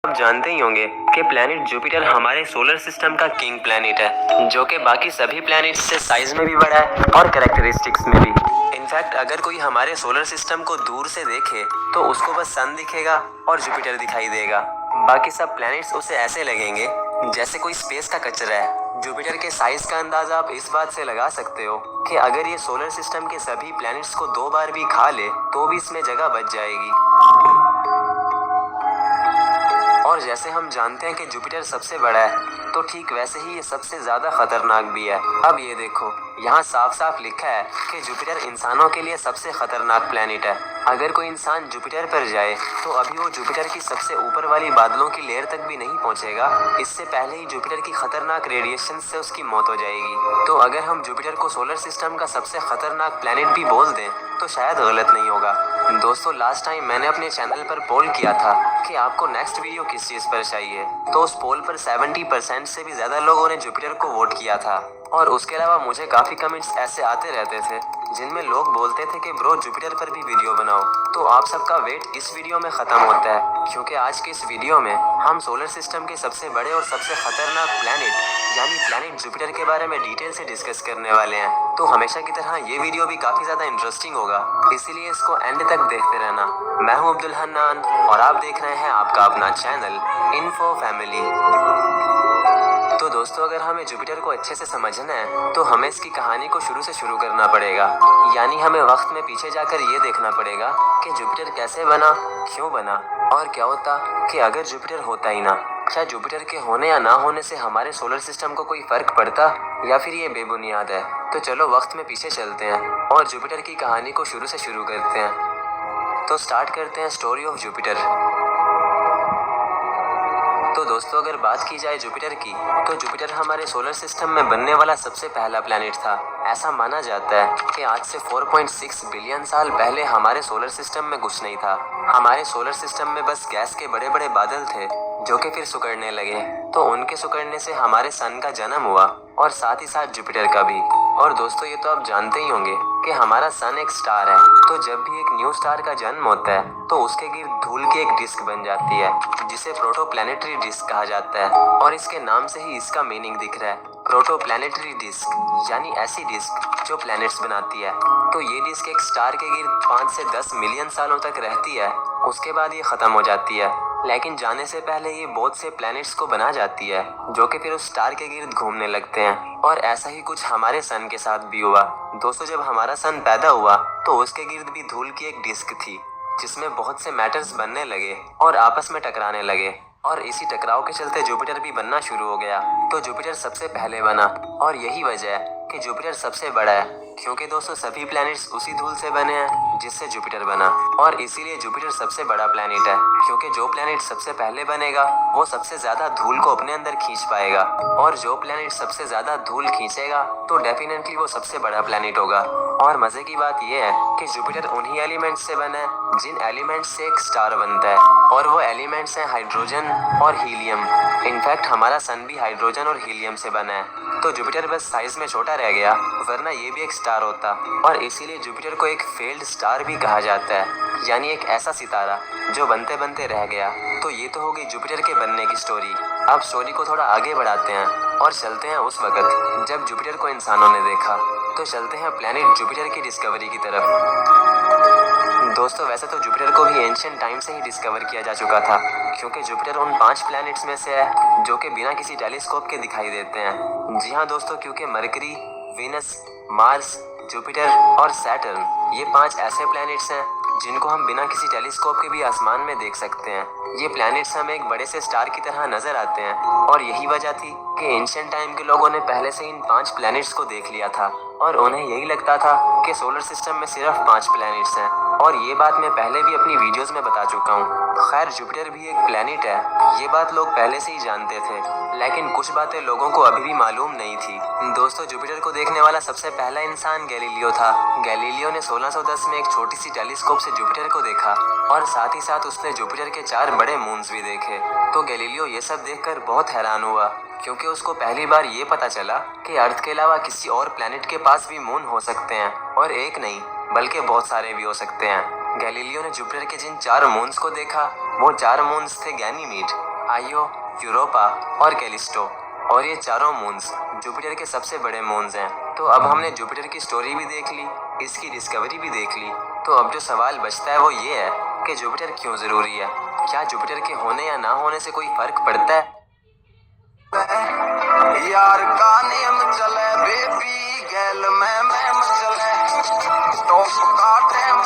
आप जानते ही होंगे कि प्लैनेट जुपिटर हमारे सोलर सिस्टम का किंग प्लैनेट है, जो कि बाकी सभी प्लैनेट्स से साइज में भी बड़ा है और कैरेक्टरिस्टिक्स में भी। इनफैक्ट अगर कोई हमारे सोलर सिस्टम को दूर से देखे तो उसको बस सन दिखेगा और जुपिटर दिखाई देगा। बाकी सब प्लैनेट्स उसे ऐसे लगेंगे जैसे कोई स्पेस का कचरा है। जुपिटर के साइज का अंदाजा आप इस बात से लगा सकते हो कि अगर ये सोलर सिस्टम के सभी प्लैनेट्स को 2 बार भी खा ले तो भी इसमें जगह बच जाएगी। और जैसे हम जानते हैं कि जुपिटर सबसे बड़ा है, तो ठीक वैसे ही ये सबसे ज्यादा खतरनाक भी है। अब ये देखो, यहाँ साफ साफ लिखा है कि जुपिटर इंसानों के लिए सबसे खतरनाक प्लैनेट है। अगर कोई इंसान जुपिटर पर जाए तो अभी वो जुपिटर की सबसे ऊपर वाली बादलों की लेयर तक भी नहीं पहुंचेगा, इससे पहले ही जुपिटर की खतरनाक रेडिएशन से उसकी मौत हो जाएगी। तो अगर हम जुपिटर को सोलर सिस्टम का सबसे खतरनाक प्लैनेट भी बोल दें तो शायद गलत नहीं होगा। दोस्तों, लास्ट टाइम मैंने अपने चैनल पर पोल किया था कि आपको नेक्स्ट वीडियो किस चीज पर चाहिए, तो उस पोल पर 70% से भी ज्यादा लोगों ने जुपिटर को वोट किया था। और उसके अलावा मुझे काफी कमेंट्स ऐसे आते रहते थे जिनमें लोग बोलते थे कि ब्रो जुपिटर पर भी वीडियो बनाओ। तो आप सबका वेट इस वीडियो में खत्म होता है, क्योंकि आज के इस वीडियो में हम सोलर सिस्टम के सबसे बड़े और सबसे खतरनाक प्लैनेट यानी प्लैनेट जुपिटर के बारे में डिटेल से डिस्कस करने वाले हैं। तो हमेशा की तरह ये वीडियो भी काफी ज्यादा इंटरेस्टिंग होगा, इसीलिए इसको एंड तक देखते रहना। मैं हूं अब्दुल हन्नान और आप देख रहे हैं आपका अपना चैनल इन्फो फैमिली। तो दोस्तों, अगर हमें जुपिटर को अच्छे से समझना है तो हमें इसकी कहानी को शुरू से शुरू करना पड़ेगा। यानी हमें वक्त में पीछे जाकर ये देखना पड़ेगा कि जुपिटर कैसे बना, क्यों बना और क्या होता कि अगर जुपिटर होता ही ना। क्या जुपिटर के होने या ना होने से हमारे सोलर सिस्टम को कोई फर्क पड़ता या फिर ये बेबुनियाद है? तो चलो वक्त में पीछे चलते हैं और जुपिटर की कहानी को शुरू से शुरू करते हैं। तो स्टार्ट करते हैं स्टोरी ऑफ जुपिटर। तो दोस्तों, अगर बात की जाए जुपिटर की, तो जुपिटर हमारे सोलर सिस्टम में बनने वाला सबसे पहला प्लैनेट था। ऐसा माना जाता है कि आज से 4.6 बिलियन साल पहले हमारे सोलर सिस्टम में कुछ नहीं था। हमारे सोलर सिस्टम में बस गैस के बड़े बड़े बादल थे जो कि फिर सिकुड़ने लगे। तो उनके सिकुड़ने से हमारे सन का जन्म हुआ और साथ ही साथ जुपिटर का भी। और दोस्तों, ये तो आप जानते ही होंगे कि हमारा सन एक स्टार है। तो जब भी एक न्यू स्टार का जन्म होता है तो उसके गिर्द धूल की एक डिस्क बन जाती है, जिसे प्रोटोप्लैनेटरी डिस्क कहा जाता है। और इसके नाम से ही इसका मीनिंग दिख रहा है, प्रोटोप्लैनेटरी डिस्क, यानी ऐसी डिस्क जो प्लैनेट्स बनाती है। तो ये डिस्क एक स्टार के गिर्द 5 से 10 मिलियन सालों तक रहती है, उसके बाद ये खत्म हो जाती है। लेकिन जाने से पहले ये बहुत से प्लैनेट्स को बना जाती है जो कि फिर उस स्टार के गिर्द घूमने लगते हैं। और ऐसा ही कुछ हमारे सन के साथ भी हुआ। दोस्तों, जब हमारा सन पैदा हुआ तो उसके गिर्द भी धूल की एक डिस्क थी, जिसमें बहुत से मैटर्स बनने लगे और आपस में टकराने लगे। और इसी टकराव के चलते जुपिटर भी बनना शुरू हो गया। तो जुपिटर सबसे पहले बना और यही वजह है कि जुपिटर सबसे बड़ा है, क्योंकि दोस्तों सभी प्लैनेट्स उसी धूल से बने हैं जिससे जुपिटर बना। और इसीलिए जुपिटर सबसे बड़ा प्लैनेट है, क्योंकि जो प्लैनेट सबसे पहले बनेगा वो सबसे ज्यादा धूल को अपने अंदर खींच पाएगा। और जो प्लैनेट सबसे ज्यादा धूल खींचेगा तो डेफिनेटली वो सबसे बड़ा प्लैनेट होगा। और मजे की बात यह है कि जुपिटर उन्हीं एलिमेंट्स से बना है जिन एलिमेंट्स से एक स्टार बनता है, और वो एलिमेंट्स हैं हाइड्रोजन और हीलियम। इनफैक्ट हमारा सन भी हाइड्रोजन और हीलियम से बना है। तो जुपिटर बस साइज में छोटा रह गया, वरना ये भी एक स्टार होता। और इसीलिए जुपिटर को एक फेल्ड स्टार भी कहा जाता है, यानी एक ऐसा सितारा जो बनते बनते रह गया। तो ये तो हो गई जुपिटर के बनने की स्टोरी। अब स्टोरी को थोड़ा आगे बढ़ाते हैं और चलते हैं उस वक्त जब जुपिटर को इंसानों ने देखा। तो चलते हैं प्लैनेट जुपिटर की डिस्कवरी की तरफ। दोस्तों, वैसे तो जुपिटर को भी एंशिएंट टाइम से ही डिस्कवर किया जा चुका था, क्योंकि जुपिटर उन 5 प्लैनेट्स में से है जो कि बिना किसी टेलीस्कोप के दिखाई देते हैं। जी हाँ दोस्तों, क्योंकि मरकरी, वीनस, मार्स, जुपिटर और सैटर्न ये 5 ऐसे प्लैनेट्स हैं जिनको हम बिना किसी टेलीस्कोप के भी आसमान में देख सकते हैं। ये प्लैनेट्स हमें एक बड़े से स्टार की तरह नजर आते हैं। और यही वजह थी कि एंशिएंट टाइम के लोगों ने पहले से इन 5 प्लैनेट्स को देख लिया था और उन्हें यही लगता था कि सोलर सिस्टम में सिर्फ 5 प्लैनेट्स हैं। और ये बात मैं पहले भी अपनी वीडियोस में बता चुका हूँ। खैर, जुपिटर भी एक प्लैनेट है, ये बात लोग पहले से ही जानते थे, लेकिन कुछ बातें लोगों को अभी भी मालूम नहीं थी। दोस्तों, जुपिटर को देखने वाला सबसे पहला इंसान गैलीलियो था। गैलीलियो ने 1610 में एक छोटी सी टेलीस्कोप से जुपिटर को देखा और साथ ही साथ उसने जुपिटर के 4 बड़े मून्स भी देखे। तो गैलीलियो ये सब देखकर बहुत हैरान हुआ, क्योंकि उसको पहली बार ये पता चला कि अर्थ के अलावा किसी और प्लैनेट के पास भी मून हो सकते हैं, और एक नहीं बल्कि बहुत सारे भी हो सकते हैं। गैलीलियो ने जुपिटर के जिन 4 मून्स को देखा वो 4 मून्स थे गैनीमीड, आइयो, यूरोपा और कैलिस्टो, और ये चारों मून्स जुपिटर के सबसे बड़े मून्स हैं। तो अब हमने जुपिटर की स्टोरी भी देख ली, इसकी डिस्कवरी भी देख ली। तो अब जो सवाल बचता है वो ये है कि जुपिटर क्यों ज़रूरी है? क्या जुपिटर के होने या ना होने से कोई फर्क पड़ता है? यार का नेम चले बेबी गैल में चले टॉप का टाइम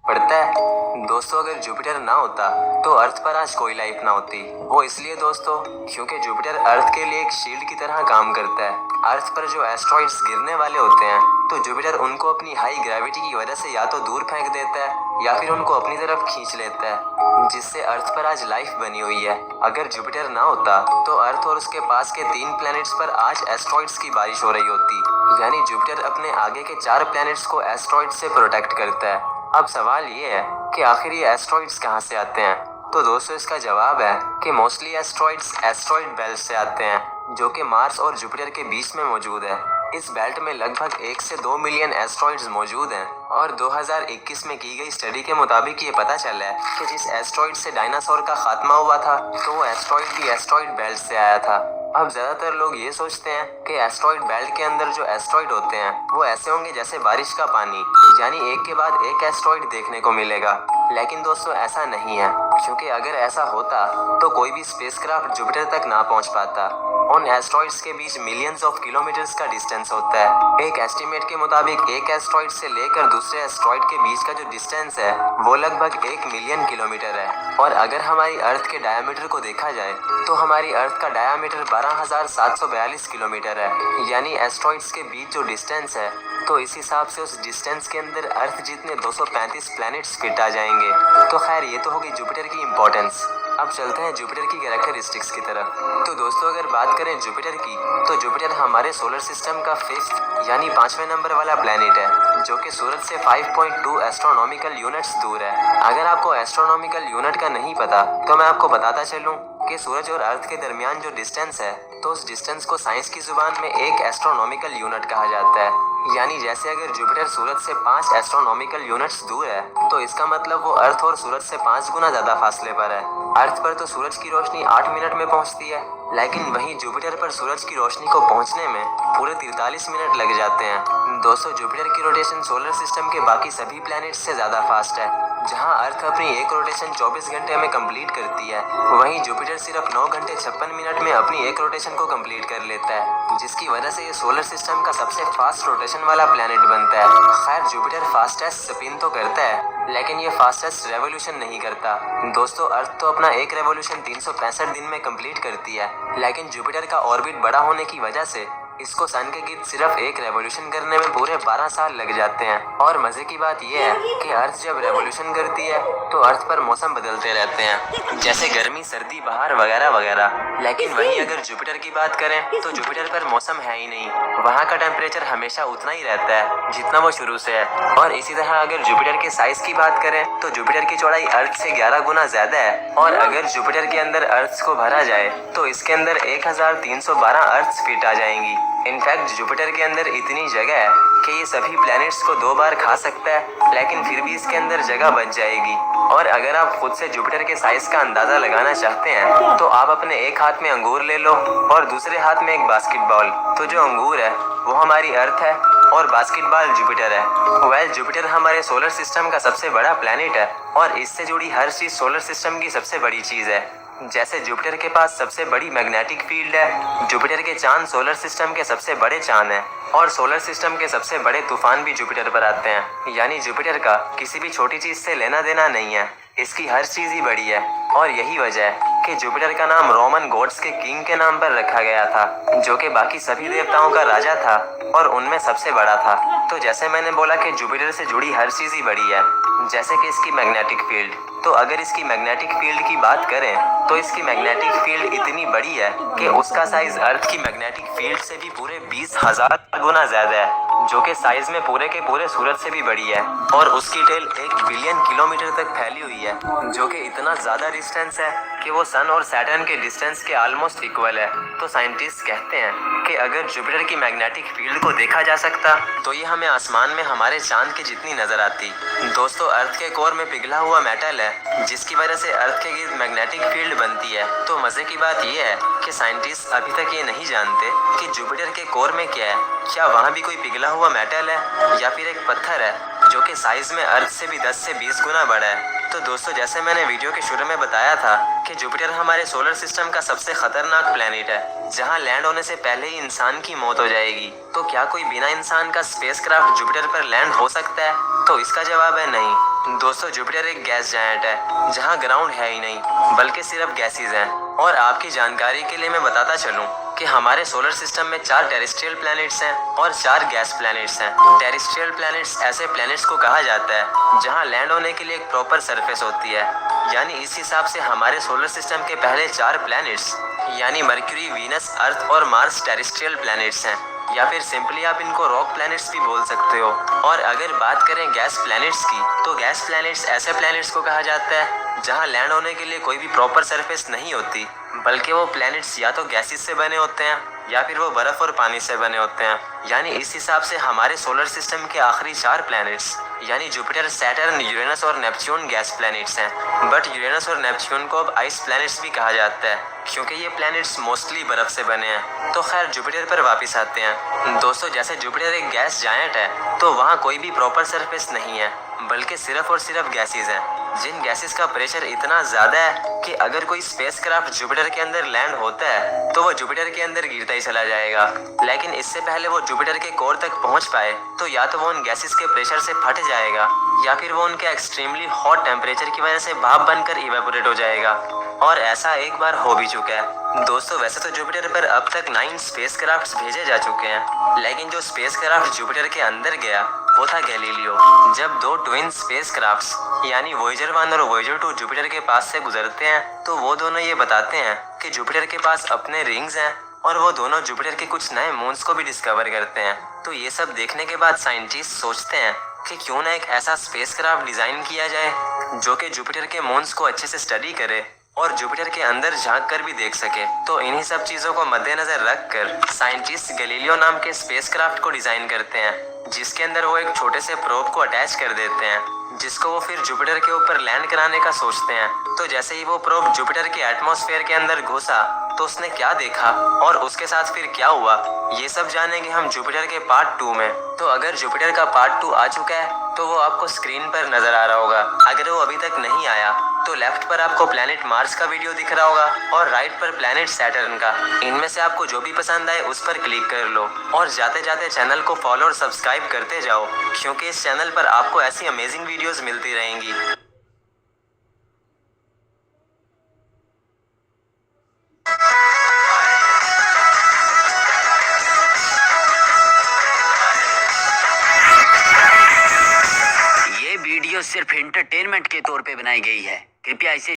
पड़ता है। दोस्तों, अगर जुपिटर ना होता तो अर्थ पर आज कोई लाइफ ना होती। वो इसलिए दोस्तों क्योंकि जुपिटर अर्थ के लिए एक शील्ड की तरह काम करता है। अर्थ पर जो एस्ट्रॉइड्स गिरने वाले होते हैं तो जुपिटर उनको अपनी हाई ग्रेविटी की वजह से या तो दूर फेंक देता है या फिर उनको अपनी तरफ खींच लेता है, जिससे अर्थ पर आज लाइफ बनी हुई है। अगर जुपिटर ना होता तो अर्थ और उसके पास के 3 प्लैनेट्स पर आज एस्ट्रॉइड्स की बारिश हो रही होती। यानी जुपिटर अपने आगे के 4 प्लैनेट्स को एस्ट्रॉइड्स से प्रोटेक्ट करता है। अब सवाल ये है कि आखिर ये एस्ट्रॉइड्स कहाँ से आते हैं? तो दोस्तों, इसका जवाब है कि मोस्टली एस्ट्रॉइड्स एस्ट्रॉइड बेल्ट से आते हैं, जो कि मार्स और जुपिटर के बीच में मौजूद है। इस बेल्ट में लगभग 1 से 2 मिलियन एस्ट्रॉइड्स मौजूद हैं और 2021 में की गई स्टडी के मुताबिक ये पता चला है कि जिस एस्ट्रॉइड से डायनासोर का खात्मा हुआ था तो वो एस्ट्रॉइड भी एस्ट्रॉइड बेल्ट से आया था। अब ज्यादातर लोग ये सोचते हैं कि एस्ट्रॉइड बेल्ट के अंदर जो एस्ट्रॉइड होते हैं वो ऐसे होंगे जैसे बारिश का पानी, यानी एक के बाद एक एस्ट्रॉइड देखने को मिलेगा। लेकिन दोस्तों, ऐसा नहीं है, क्योंकि अगर ऐसा होता तो कोई भी स्पेसक्राफ्ट जुपिटर तक ना पहुंच पाता। उन एस्ट्रॉइड्स के बीच मिलियंस ऑफ किलोमीटर्स का डिस्टेंस होता है। एक एस्टीमेट के मुताबिक एक एस्ट्रॉइड से लेकर दूसरे एस्ट्रॉइड के बीच का जो डिस्टेंस है वो लगभग 1 मिलियन किलोमीटर है। और अगर हमारी अर्थ के डायमीटर को देखा जाए तो हमारी अर्थ का डायमीटर 12,742 किलोमीटर है। यानी एस्ट्रॉइड्स के बीच जो डिस्टेंस है तो इस हिसाब से उस डिस्टेंस के अंदर अर्थ जितने 235 प्लैनेट्स फिट आ जाएंगे। तो खैर, ये तो होगी जुपिटर की इंपॉर्टेंस। अब चलते हैं जुपिटर की कैरेक्टरिस्टिक्स की तरफ। तो दोस्तों, अगर बात करें जुपिटर की तो जुपिटर हमारे सोलर सिस्टम का 5th यानी 5वें नंबर वाला प्लैनेट है, जो कि सूरज से 5.2 एस्ट्रोनॉमिकल यूनिट्स दूर है। अगर आपको एस्ट्रोनॉमिकल यूनिट का नहीं पता तो मैं आपको बताता चलूं कि सूरज और अर्थ के दरमियान जो डिस्टेंस है तो उस डिस्टेंस को साइंस की जुबान में एक एस्ट्रोनॉमिकल यूनिट कहा जाता है। यानी जैसे अगर जुपिटर सूरज से 5 एस्ट्रोनॉमिकल यूनिट्स दूर है तो इसका मतलब वो अर्थ और सूरज से 5 गुना ज्यादा फासले पर है। अर्थ पर तो सूरज की रोशनी 8 मिनट में पहुंचती है, लेकिन वहीं जुपिटर पर सूरज की रोशनी को पहुंचने में पूरे 43 मिनट लग जाते हैं। दोस्तों, जुपिटर की रोटेशन सोलर सिस्टम के बाकी सभी प्लैनेट से ज्यादा फास्ट है। जहां अर्थ अपनी एक रोटेशन 24 घंटे में कंप्लीट करती है, वहीं जुपिटर सिर्फ 9 घंटे 56 मिनट में अपनी एक रोटेशन को कंप्लीट कर लेता है, जिसकी वजह से ये सोलर सिस्टम का सबसे फास्ट रोटेशन वाला प्लैनेट बनता है। खैर, जुपिटर फास्टेस्ट स्पिन तो करता है, लेकिन ये फास्टेस्ट रेवोल्यूशन नहीं करता। दोस्तों, अर्थ तो अपना एक रेवोल्यूशन 365 दिन में कंप्लीट करती है, लेकिन जुपिटर का ऑर्बिट बड़ा होने की वजह से इसको सन के गिर्द सिर्फ एक रेवोल्यूशन करने में पूरे 12 साल लग जाते हैं। और मजे की बात यह है कि अर्थ जब रेवोल्यूशन करती है तो अर्थ पर मौसम बदलते रहते हैं, जैसे गर्मी, सर्दी, बहार वगैरह वगैरह। लेकिन वहीं अगर जुपिटर की बात करें तो जुपिटर पर मौसम है ही नहीं। वहाँ का टेम्परेचर हमेशा उतना ही रहता है जितना वो शुरू से है। और इसी तरह अगर जुपिटर के साइज की बात करें तो जुपिटर की चौड़ाई अर्थ से 11 गुना ज्यादा है। और अगर जुपिटर के अंदर अर्थ को भरा जाए तो इसके अंदर 1312 अर्थ फिट आ जाएंगी। इनफैक्ट जुपिटर के अंदर इतनी जगह है कि ये सभी प्लैनेट्स को 2 बार खा सकता है, लेकिन फिर भी इसके अंदर जगह बच जाएगी। और अगर आप खुद से जुपिटर के साइज का अंदाजा लगाना चाहते हैं तो आप अपने एक हाथ में अंगूर ले लो और दूसरे हाथ में एक बास्केटबॉल। तो जो अंगूर है वो हमारी अर्थ है और बास्केटबॉल जुपिटर है। वेल, जुपिटर हमारे सोलर सिस्टम का सबसे बड़ा प्लैनेट है और इससे जुड़ी हर चीज सोलर सिस्टम की सबसे बड़ी चीज है। जैसे जुपिटर के पास सबसे बड़ी मैग्नेटिक फील्ड है, जुपिटर के चांद सोलर सिस्टम के सबसे बड़े चांद हैं और सोलर सिस्टम के सबसे बड़े तूफान भी जुपिटर पर आते हैं। यानी जुपिटर का किसी भी छोटी चीज से लेना देना नहीं है, इसकी हर चीज ही बड़ी है। और यही वजह है कि जुपिटर का नाम रोमन गॉड्स के किंग के नाम पर रखा गया था, जो कि बाकी सभी देवताओं का राजा था और उनमें सबसे बड़ा था। तो जैसे मैंने बोला कि जुपिटर से जुड़ी हर चीज ही बड़ी है, जैसे कि इसकी मैग्नेटिक फील्ड। तो अगर इसकी मैग्नेटिक फील्ड की बात करें तो इसकी मैग्नेटिक फील्ड इतनी बड़ी है कि उसका साइज अर्थ की मैग्नेटिक फील्ड से भी पूरे 20,000 गुना ज्यादा है। जो कि साइज में पूरे के पूरे सूरज से भी बड़ी है और उसकी टेल 1 बिलियन किलोमीटर तक फैली हुई है, जो कि इतना ज्यादा डिस्टेंस है कि वो सन और सैटर्न के डिस्टेंस के ऑलमोस्ट इक्वल है। तो साइंटिस्ट कहते हैं कि अगर जुपिटर की मैग्नेटिक फील्ड को देखा जा सकता तो ये हमें आसमान में हमारे चांद के जितनी नजर आती। दोस्तों, अर्थ के कोर में पिघला हुआ मेटल है जिसकी वजह से अर्थ के गिर्द मैग्नेटिक फील्ड बनती है। तो मजे की बात यह है कि साइंटिस्ट अभी तक ये नहीं जानते कि जुपिटर के कोर में क्या है। क्या वहाँ भी कोई पिघला हुआ मेटल है या फिर एक पत्थर है जो कि साइज में अर्थ से भी 10 से 20 गुना बड़ा है। तो दोस्तों, जैसे मैंने वीडियो के शुरू में बताया था कि जुपिटर हमारे सोलर सिस्टम का सबसे खतरनाक प्लेनेट है जहां लैंड होने से पहले ही इंसान की मौत हो जाएगी। तो क्या कोई बिना इंसान का स्पेसक्राफ्ट जुपिटर पर लैंड हो सकता है? तो इसका जवाब है नहीं। दोस्तों, जुपिटर एक गैस जायंट है जहां ग्राउंड है ही नहीं बल्कि सिर्फ गैसेज हैं। और आपकी जानकारी के लिए मैं बताता चलूं कि हमारे सोलर सिस्टम में 4 टेरेस्ट्रियल प्लैनेट्स हैं और 4 गैस प्लैनेट्स हैं। टेरेस्ट्रियल प्लैनेट्स ऐसे प्लैनेट्स को कहा जाता है जहां लैंड होने के लिए एक प्रॉपर सरफेस होती है। यानी इस हिसाब से हमारे सोलर सिस्टम के पहले 4 प्लैनेट्स यानी मरक्यूरी, वीनस, अर्थ और मार्स टेरेस्ट्रियल प्लैनेट्स हैं, या फिर सिंपली आप इनको रॉक प्लैनेट्स भी बोल सकते हो। और अगर बात करें गैस प्लैनेट्स की, तो गैस प्लैनेट्स ऐसे प्लैनेट्स को कहा जाता है जहां लैंड होने के लिए कोई भी प्रॉपर सरफेस नहीं होती बल्कि वो प्लैनेट्स या तो गैसेस से बने होते हैं या फिर वो बर्फ और पानी से बने होते हैं। यानी इस हिसाब से हमारे सोलर सिस्टम के आखिरी 4 प्लैनेट्स यानी जुपिटर, सैटर्न, यूरेनस और नेपच्यून गैस प्लैनेट्स हैं। बट यूरेनस और नेपच्यून को अब आइस प्लैनेट्स भी कहा जाता है क्योंकि ये प्लैनेट्स मोस्टली बर्फ से बने हैं। तो खैर, जुपिटर पर वापस आते हैं। दोस्तों, जैसे जुपिटर एक गैस जायंट है तो वहाँ कोई भी प्रॉपर सरफेस नहीं है बल्कि सिर्फ और सिर्फ गैसेज हैं, जिन गैसेस का प्रेशर इतना ज्यादा है कि अगर कोई स्पेसक्राफ्ट जुपिटर के अंदर लैंड होता है तो वो जुपिटर के अंदर गिरता ही चला जाएगा। लेकिन इससे पहले वो जुपिटर के कोर तक पहुंच पाए तो या तो वो उन गैसेस के प्रेशर से फट जाएगा या फिर वो उनके एक्सट्रीमली हॉट टेम्परेचर की वजह से भाप बनकर इवेपोरेट हो जाएगा। और ऐसा एक बार हो भी चुका है। दोस्तों, वैसे तो जुपिटर पर अब तक 9 स्पेसक्राफ्ट्स भेजे जा चुके हैं, लेकिन जो स्पेसक्राफ्ट जुपिटर के अंदर गया वो था गैलीलियो। जब 2 ट्विन स्पेसक्राफ्ट्स यानी वॉयेजर 1 और वॉयेजर 2 जुपिटर के पास से गुजरते हैं तो वो दोनों ये बताते हैं कि जुपिटर के पास अपने रिंग्स हैं और वो दोनों जुपिटर के कुछ नए मून्स को भी डिस्कवर करते हैं। तो ये सब देखने के बाद साइंटिस्ट सोचते हैं कि क्यों ना एक ऐसा स्पेसक्राफ्ट डिजाइन किया जाए जो कि जुपिटर के मून्स को अच्छे से स्टडी करे और जुपिटर के अंदर झांक कर भी देख सके। तो इन्हीं सब चीजों को मद्देनजर रखकर साइंटिस्ट गैलीलियो नाम के स्पेसक्राफ्ट को डिजाइन करते हैं जिसके अंदर वो एक छोटे से प्रोब को अटैच कर देते हैं जिसको वो फिर जुपिटर के ऊपर लैंड कराने का सोचते हैं। तो जैसे ही वो प्रोब जुपिटर के एटमॉस्फेयर के अंदर घुसा तो उसने क्या देखा और उसके साथ फिर क्या हुआ, ये सब जानेंगे हम जुपिटर के पार्ट 2 में। तो अगर जुपिटर का पार्ट 2 आ चुका है तो वो आपको स्क्रीन पर नजर आ रहा होगा। अगर वो अभी तक नहीं आया तो लेफ्ट पर आपको प्लैनेट मार्स का वीडियो दिख रहा होगा और राइट पर प्लैनेट सैटर्न का। इनमें से आपको जो भी पसंद आए उस पर क्लिक कर लो और जाते जाते चैनल को फॉलो और सब्सक्राइब करते जाओ क्योंकि इस चैनल पर आपको ऐसी अमेजिंग वीडियोस मिलती रहेंगी। ये वीडियो सिर्फ एंटरटेनमेंट के तौर पे बनाई गई है। कृपया इसे